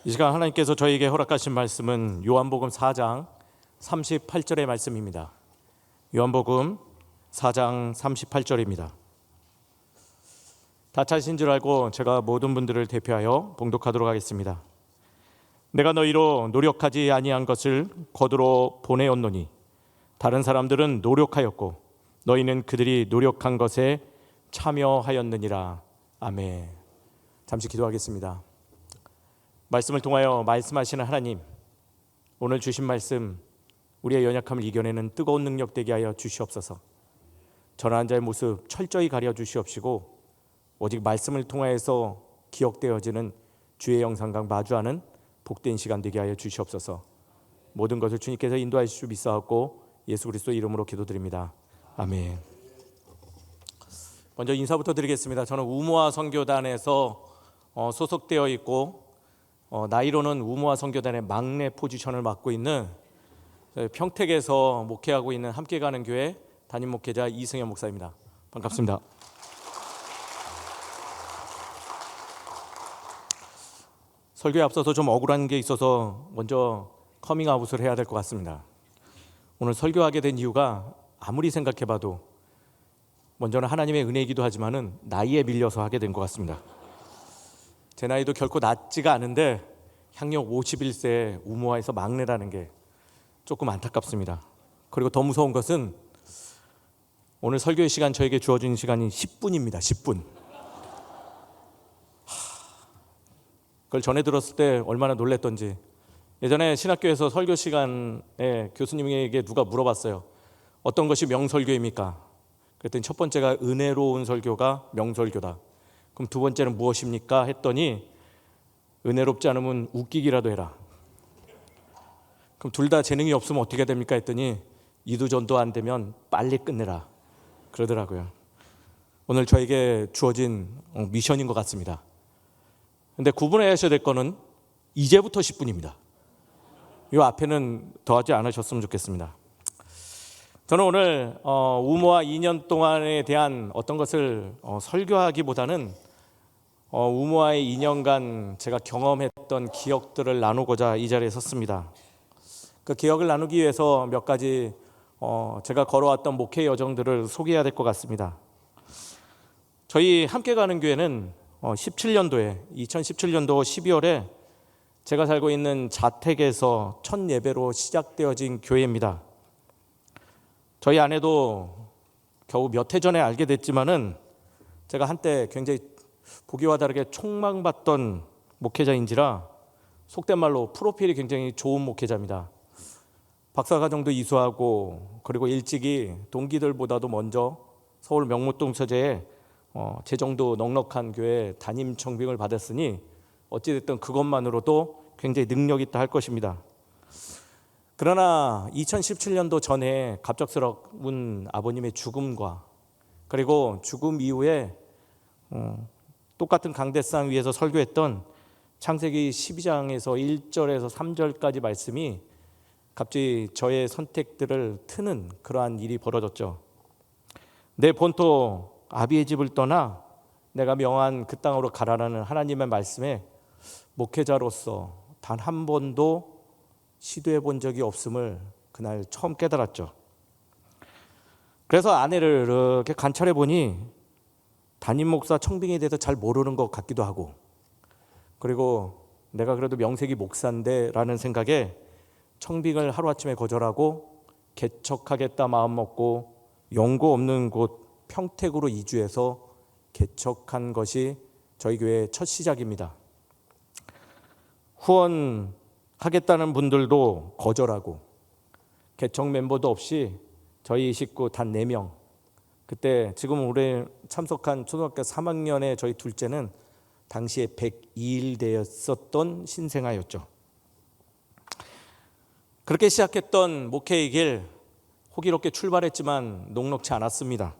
이 시간 하나님께서 저에게 허락하신 말씀은 요한복음 4장 38절의 말씀입니다. 요한복음 4장 38절입니다. 다 찾으신 줄 알고 제가 모든 분들을 대표하여 봉독하도록 하겠습니다. 내가 너희로 노력하지 아니한 것을 거두러 보내었노니 다른 사람들은 노력하였고 너희는 그들이 노력한 것에 참여하였느니라. 아멘. 잠시 기도하겠습니다. 말씀을 통하여 말씀하시는 하나님, 오늘 주신 말씀 우리의 연약함을 이겨내는 뜨거운 능력 되게 하여 주시옵소서. 전한 자의 모습 철저히 가려 주시옵시고 오직 말씀을 통하여서 기억되어지는 주의 영상과 마주하는 복된 시간 되게 하여 주시옵소서. 모든 것을 주님께서 인도하실 줄 믿사옵고 예수 그리스도 이름으로 기도드립니다. 아멘. 먼저 인사부터 드리겠습니다. 저는 우모아 선교단에서 소속되어 있고 나이로는 우모아 선교단의 막내 포지션을 맡고 있는 평택에서 목회하고 있는 함께 가는 교회 담임 목회자 이승현 목사입니다. 반갑습니다. 설교에 앞서서 좀 억울한 게 있어서 먼저 커밍아웃을 해야 될 것 같습니다. 오늘 설교하게 된 이유가 아무리 생각해봐도 먼저는 하나님의 은혜이기도 하지만은 나이에 밀려서 하게 된 것 같습니다. 제 나이도 결코 낮지가 않은데 향력 51세 우모아에서 막내라는 게 조금 안타깝습니다. 그리고 더 무서운 것은 오늘 설교의 시간 저에게 주어진 시간이 10분입니다. 10분. 그걸 전에 들었을 때 얼마나 놀랬던지. 예전에 신학교에서 설교 시간에 교수님에게 누가 물어봤어요. 어떤 것이 명설교입니까? 그랬더니 첫 번째가 은혜로운 설교가 명설교다. 그럼 두 번째는 무엇입니까? 했더니 은혜롭지 않으면 웃기기라도 해라. 그럼 둘 다 재능이 없으면 어떻게 됩니까? 했더니 이두전도 안 되면 빨리 끝내라 그러더라고요. 오늘 저에게 주어진 미션인 것 같습니다. 근데 구분하셔야 될 거는 이제부터 10분입니다. 이 앞에는 더하지 않으셨으면 좋겠습니다. 저는 오늘 우모아 2년 동안에 대한 어떤 것을 설교하기보다는 우모아의 2년간 제가 경험했던 기억들을 나누고자 이 자리에 섰습니다. 그 기억을 나누기 위해서 몇 가지 제가 걸어왔던 목회 여정들을 소개해야 될 것 같습니다. 저희 함께 가는 교회는 2017년도 12월에 제가 살고 있는 자택에서 첫 예배로 시작되어진 교회입니다. 저희 아내도 겨우 몇 해 전에 알게 됐지만은 제가 한때 굉장히 보기와 다르게 촉망받던 목회자인지라 속된 말로 프로필이 굉장히 좋은 목회자입니다. 박사과정도 이수하고 그리고 일찍이 동기들보다도 먼저 서울 명목동 서재에 재정도 넉넉한 교회 담임 청빙을 받았으니 어찌됐든 그것만으로도 굉장히 능력 있다 할 것입니다. 그러나 2017년도 전에 갑작스러운 아버님의 죽음과 그리고 죽음 이후에 똑같은 강대상 위에서 설교했던 창세기 12장에서 1절에서 3절까지 말씀이 갑자기 저의 선택들을 트는 그러한 일이 벌어졌죠. 내 본토 아비의 집을 떠나 내가 명한 그 땅으로 가라라는 하나님의 말씀에 목회자로서 단 한 번도 시도해 본 적이 없음을 그날 처음 깨달았죠. 그래서 아내를 이렇게 관찰해 보니 담임 목사 청빙에 대해서 잘 모르는 것 같기도 하고 그리고 내가 그래도 명색이 목사인데 라는 생각에 청빙을 하루아침에 거절하고 개척하겠다 마음먹고 연고 없는 곳 평택으로 이주해서 개척한 것이 저희 교회의 첫 시작입니다. 후원하겠다는 분들도 거절하고 개척 멤버도 없이 저희 식구 단 4명, 그때 지금 올해 참석한 초등학교 3학년의 저희 둘째는 당시에 102일 되었었던 신생아였죠. 그렇게 시작했던 목회의 길 호기롭게 출발했지만 녹록치 않았습니다.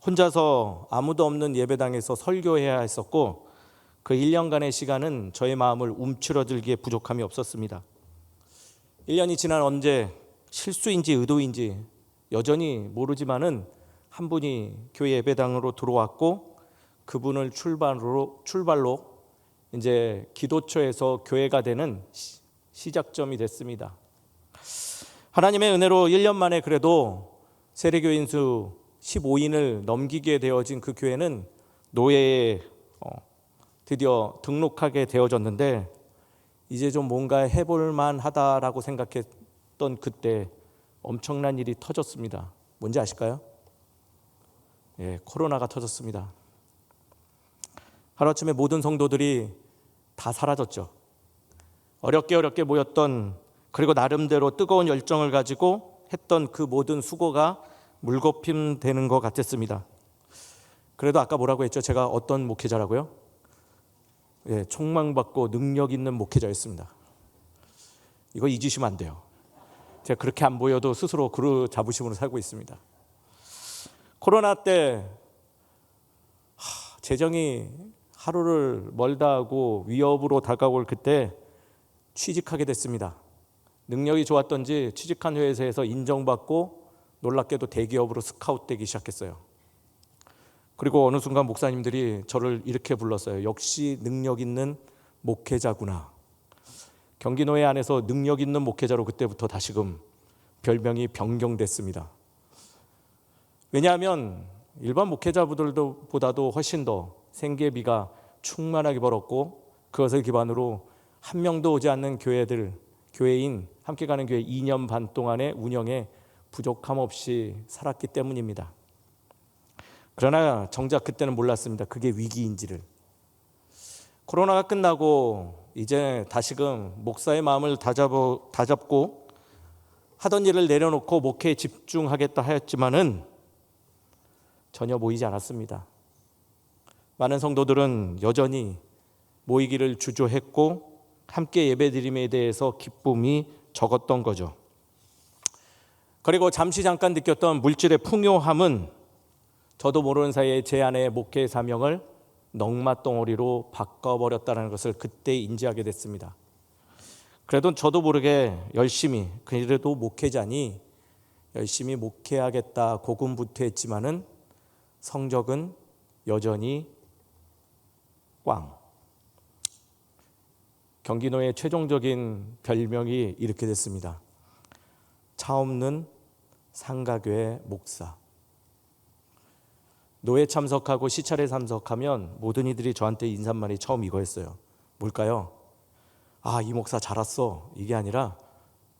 혼자서 아무도 없는 예배당에서 설교해야 했었고 그 1년간의 시간은 저의 마음을 움츠러들기에 부족함이 없었습니다. 1년이 지난 언제 실수인지 의도인지 여전히 모르지만은 한 분이 교회 예배당으로 들어왔고 그분을 출발로 이제 기도처에서 교회가 되는 시작점이 됐습니다. 하나님의 은혜로 1년 만에 그래도 세례교인 수 15인을 넘기게 되어진 그 교회는 노예에 드디어 등록하게 되어졌는데, 이제 좀 뭔가 해볼 만하다라고 생각했던 그때 엄청난 일이 터졌습니다. 뭔지 아실까요? 코로나가 터졌습니다. 하루아침에 모든 성도들이 다 사라졌죠. 어렵게 모였던, 그리고 나름대로 뜨거운 열정을 가지고 했던 그 모든 수고가 물거품 되는 것 같았습니다. 그래도 아까 뭐라고 했죠? 제가 어떤 목회자라고요? 촉망받고 능력 있는 목회자였습니다. 이거 잊으시면 안 돼요. 제가 그렇게 안 보여도 스스로 그 자부심으로 살고 있습니다. 코로나 때 재정이 하루를 멀다 하고 위협으로 다가올 그때 취직하게 됐습니다. 능력이 좋았던지 취직한 회사에서 인정받고 놀랍게도 대기업으로 스카웃되기 시작했어요. 그리고 어느 순간 목사님들이 저를 이렇게 불렀어요. 역시 능력 있는 목회자구나. 경기노예 안에서 능력 있는 목회자로 그때부터 다시금 별명이 변경됐습니다. 왜냐하면 일반 목회자보다도 훨씬 더 생계비가 충만하게 벌었고, 그것을 기반으로 한 명도 오지 않는 교회인 함께 가는 교회 2년 반 동안의 운영에 부족함 없이 살았기 때문입니다. 그러나 정작 그때는 몰랐습니다. 그게 위기인지를. 코로나가 끝나고 이제 다시금 목사의 마음을 다잡고 하던 일을 내려놓고 목회에 집중하겠다 하였지만은 전혀 모이지 않았습니다. 많은 성도들은 여전히 모이기를 주저했고 함께 예배드림에 대해서 기쁨이 적었던 거죠. 그리고 잠깐 느꼈던 물질의 풍요함은 저도 모르는 사이에 제 안의 목회 사명을 넉마덩어리로 바꿔버렸다는 것을 그때 인지하게 됐습니다. 그래도 저도 모르게 열심히, 그래도 목회자니 열심히 목회하겠다 고군분투했지만은 성적은 여전히 꽝. 경기노의 최종적인 별명이 이렇게 됐습니다. 차 없는 상가교회 목사. 노예 참석하고 시찰에 참석하면 모든 이들이 저한테 인사말이 처음 이거였어요. 뭘까요? 아, 이 목사 잘 왔어. 이게 아니라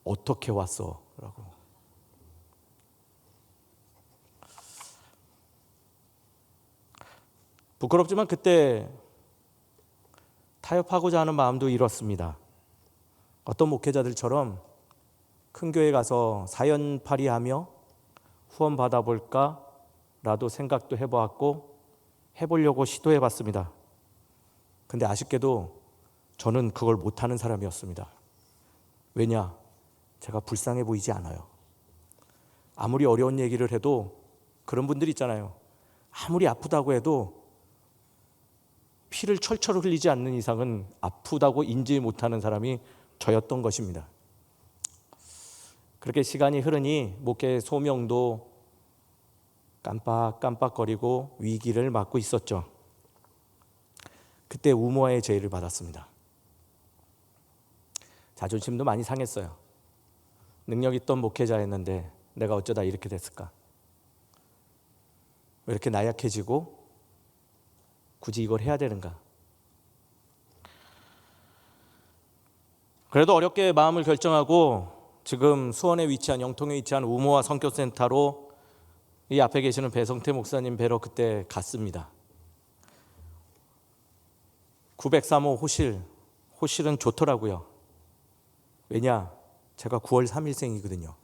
어떻게 왔어? 라고. 부끄럽지만 그때 타협하고자 하는 마음도 잃었습니다. 어떤 목회자들처럼 큰 교회 가서 사연팔이하며 후원 받아볼까 라도 생각도 해보았고 해보려고 시도해봤습니다. 근데 아쉽게도 저는 그걸 못하는 사람이었습니다. 왜냐? 제가 불쌍해 보이지 않아요. 아무리 어려운 얘기를 해도 그런 분들 있잖아요. 아무리 아프다고 해도 피를 철철 흘리지 않는 이상은 아프다고 인지 못하는 사람이 저였던 것입니다. 그렇게 시간이 흐르니 목회 소명도 깜빡깜빡거리고 위기를 맞고 있었죠. 그때 우모의 제의를 받았습니다. 자존심도 많이 상했어요. 능력 있던 목회자였는데 내가 어쩌다 이렇게 됐을까? 왜 이렇게 나약해지고 굳이 이걸 해야 되는가? 그래도 어렵게 마음을 결정하고 지금 수원에 위치한, 영통에 위치한 우모와 성교센터로 이 앞에 계시는 배성태 목사님 뵈러 그때 갔습니다. 903호 호실은 좋더라고요. 왜냐? 제가 9월 3일생이거든요.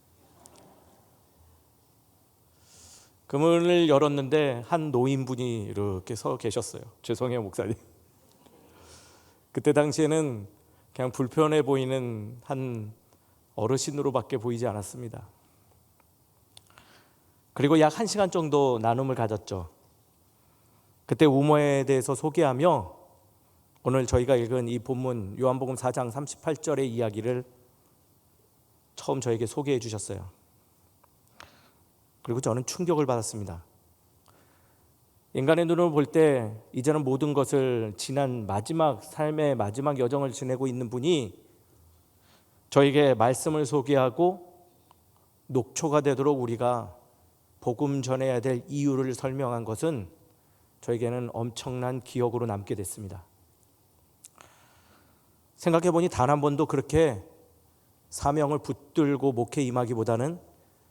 그 문을 열었는데 한 노인분이 이렇게 서 계셨어요. 죄송해요, 목사님. 그때 당시에는 그냥 불편해 보이는 한 어르신으로밖에 보이지 않았습니다. 그리고 약 1시간 정도 나눔을 가졌죠. 그때 우모에 대해서 소개하며 오늘 저희가 읽은 이 본문 요한복음 4장 38절의 이야기를 처음 저에게 소개해 주셨어요. 그리고 저는 충격을 받았습니다. 인간의 눈으로 볼 때 이제는 모든 것을 지난 마지막 삶의 마지막 여정을 지내고 있는 분이 저에게 말씀을 소개하고 녹초가 되도록 우리가 복음 전해야 될 이유를 설명한 것은 저에게는 엄청난 기억으로 남게 됐습니다. 생각해 보니 단 한 번도 그렇게 사명을 붙들고 목회 임하기보다는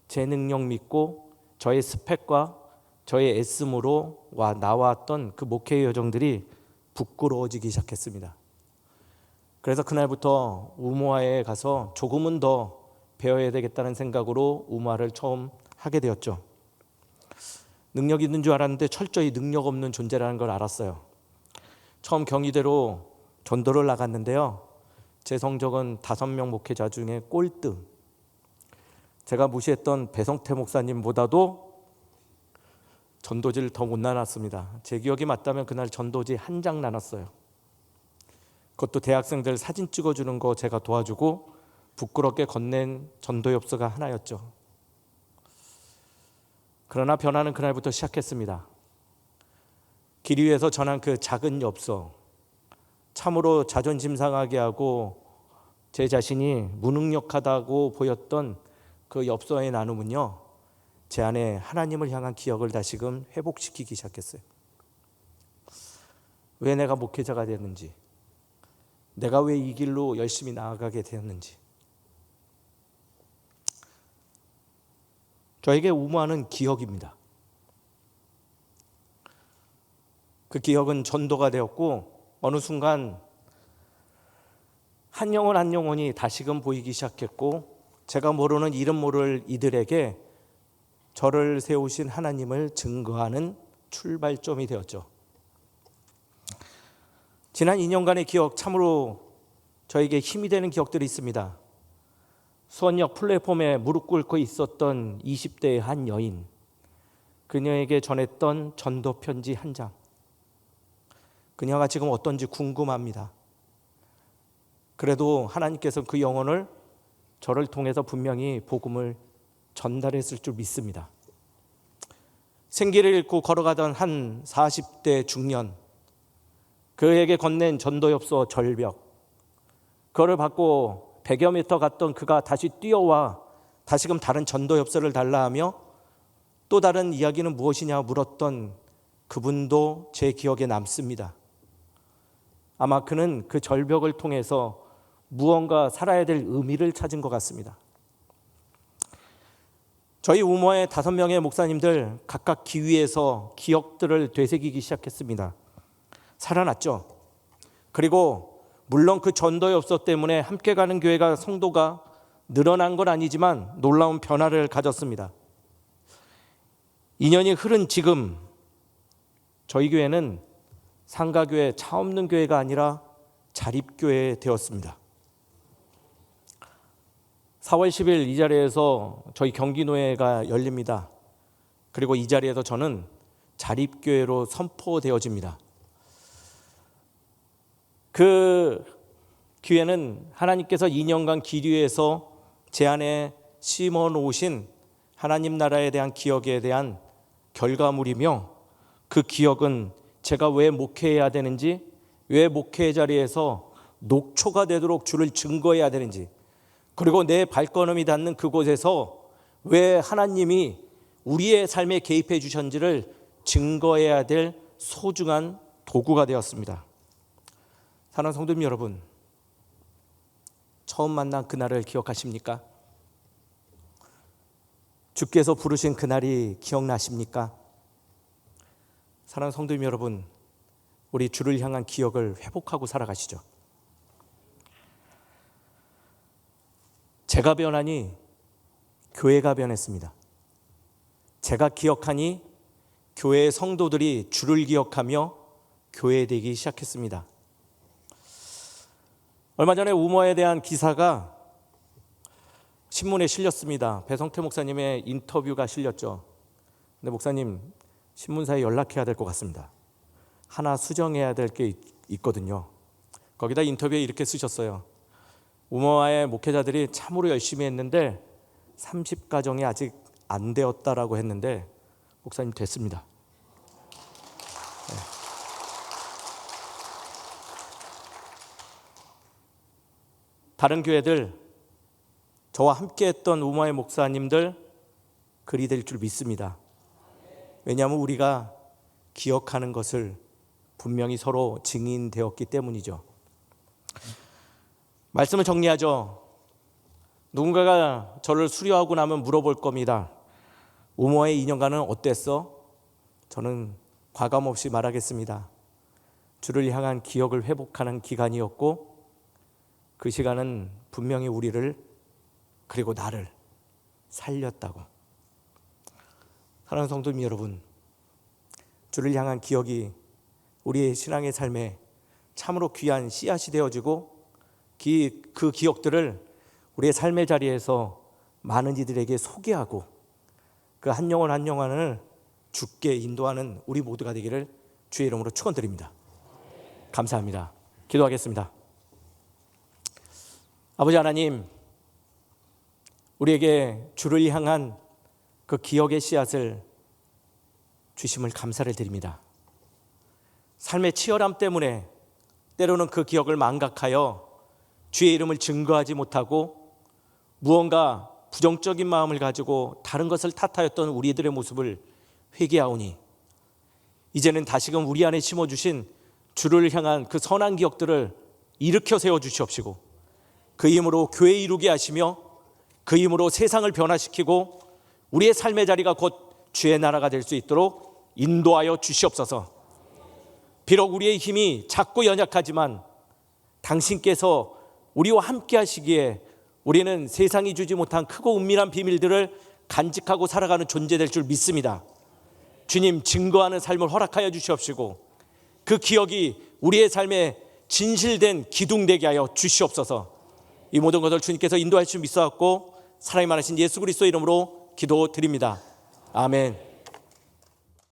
제 능력 믿고 저의 스펙과 저의 애씀으로 나왔던 그 목회의 여정들이 부끄러워지기 시작했습니다. 그래서 그날부터 우모아에 가서 조금은 더 배워야 되겠다는 생각으로 우모아를 처음 하게 되었죠. 능력 있는 줄 알았는데 철저히 능력 없는 존재라는 걸 알았어요. 처음 경희대로 전도를 나갔는데요, 제 성적은 5명 목회자 중에 꼴등. 제가 무시했던 배성태 목사님보다도 전도지를 더 못 나눴습니다. 제 기억이 맞다면 그날 전도지 한 장 나눴어요. 그것도 대학생들 사진 찍어주는 거 제가 도와주고 부끄럽게 건넨 전도엽서가 하나였죠. 그러나 변화는 그날부터 시작했습니다. 길 위에서 전한 그 작은 엽서, 참으로 자존심 상하게 하고 제 자신이 무능력하다고 보였던 그 엽서의 나눔은요, 제 안에 하나님을 향한 기억을 다시금 회복시키기 시작했어요. 왜 내가 목회자가 됐는지, 내가 왜 이 길로 열심히 나아가게 되었는지. 저에게 우모아는 기억입니다. 그 기억은 전도가 되었고 어느 순간 한 영혼 한 영혼이 다시금 보이기 시작했고, 제가 모르는 이름 모를 이들에게 저를 세우신 하나님을 증거하는 출발점이 되었죠. 지난 2년간의 기억, 참으로 저에게 힘이 되는 기억들이 있습니다. 수원역 플랫폼에 무릎 꿇고 있었던 20대의 한 여인, 그녀에게 전했던 전도 편지 한 장. 그녀가 지금 어떤지 궁금합니다. 그래도 하나님께서 그 영혼을 저를 통해서 분명히 복음을 전달했을 줄 믿습니다. 생기를 잃고 걸어가던 한 40대 중년, 그에게 건넨 전도엽서 절벽, 그거를 받고 100여 미터 갔던 그가 다시 뛰어와 다시금 다른 전도엽서를 달라 하며 또 다른 이야기는 무엇이냐 물었던 그분도 제 기억에 남습니다. 아마 그는 그 절벽을 통해서 무언가 살아야 될 의미를 찾은 것 같습니다. 저희 우모의 5명의 목사님들 각각 기위에서 기억들을 되새기기 시작했습니다. 살아났죠. 그리고 물론 그 전도의 엽서 때문에 함께 가는 교회가 성도가 늘어난 건 아니지만 놀라운 변화를 가졌습니다. 2년이 흐른 지금 저희 교회는 상가교회, 차 없는 교회가 아니라 자립교회 되었습니다. 4월 10일 이 자리에서 저희 경기노회가 열립니다. 그리고 이 자리에서 저는 자립교회로 선포되어집니다. 그 기회는 하나님께서 2년간 길 위에서 제 안에 심어 놓으신 하나님 나라에 대한 기억에 대한 결과물이며, 그 기억은 제가 왜 목회해야 되는지, 왜 목회의 자리에서 녹초가 되도록 주를 증거해야 되는지, 그리고 내 발걸음이 닿는 그곳에서 왜 하나님이 우리의 삶에 개입해 주셨는지를 증거해야 될 소중한 도구가 되었습니다. 사랑하는 성도님 여러분, 처음 만난 그날을 기억하십니까? 주께서 부르신 그날이 기억나십니까? 사랑하는 성도님 여러분, 우리 주를 향한 기억을 회복하고 살아가시죠. 제가 변하니 교회가 변했습니다. 제가 기억하니 교회의 성도들이 주를 기억하며 교회되기 시작했습니다. 얼마 전에 우모에 대한 기사가 신문에 실렸습니다. 배성태 목사님의 인터뷰가 실렸죠. 근데 목사님, 신문사에 연락해야 될 것 같습니다. 하나 수정해야 될 게 있거든요. 거기다 인터뷰에 이렇게 쓰셨어요. 우모와의 목회자들이 참으로 열심히 했는데 30가정이 아직 안 되었다라고 했는데 목사님 됐습니다. 다른 교회들, 저와 함께했던 우마의 목사님들 그리 될 줄 믿습니다. 왜냐하면 우리가 기억하는 것을 분명히 서로 증인되었기 때문이죠. 말씀을 정리하죠. 누군가가 저를 수료하고 나면 물어볼 겁니다. 우모의 2년간은 어땠어? 저는 과감없이 말하겠습니다. 주를 향한 기억을 회복하는 기간이었고, 그 시간은 분명히 우리를, 그리고 나를 살렸다고. 사랑하는 성도님 여러분, 주를 향한 기억이 우리의 신앙의 삶에 참으로 귀한 씨앗이 되어지고, 그 기억들을 우리의 삶의 자리에서 많은 이들에게 소개하고, 그 한 영혼 한 영혼을 주께 인도하는 우리 모두가 되기를 주의 이름으로 축원드립니다. 감사합니다. 기도하겠습니다. 아버지 하나님, 우리에게 주를 향한 그 기억의 씨앗을 주심을 감사를 드립니다. 삶의 치열함 때문에 때로는 그 기억을 망각하여 주의 이름을 증거하지 못하고 무언가 부정적인 마음을 가지고 다른 것을 탓하였던 우리들의 모습을 회개하오니, 이제는 다시금 우리 안에 심어주신 주를 향한 그 선한 기억들을 일으켜 세워주시옵시고, 그 힘으로 교회 이루게 하시며 그 힘으로 세상을 변화시키고 우리의 삶의 자리가 곧 주의 나라가 될 수 있도록 인도하여 주시옵소서. 비록 우리의 힘이 작고 연약하지만 당신께서 우리와 함께 하시기에 우리는 세상이 주지 못한 크고 은밀한 비밀들을 간직하고 살아가는 존재 될 줄 믿습니다. 주님, 증거하는 삶을 허락하여 주시옵시고 그 기억이 우리의 삶에 진실된 기둥 되게 하여 주시옵소서. 이 모든 것을 주님께서 인도하실 줄 믿사옵고 사랑이 많으신 예수 그리스도 이름으로 기도드립니다. 아멘.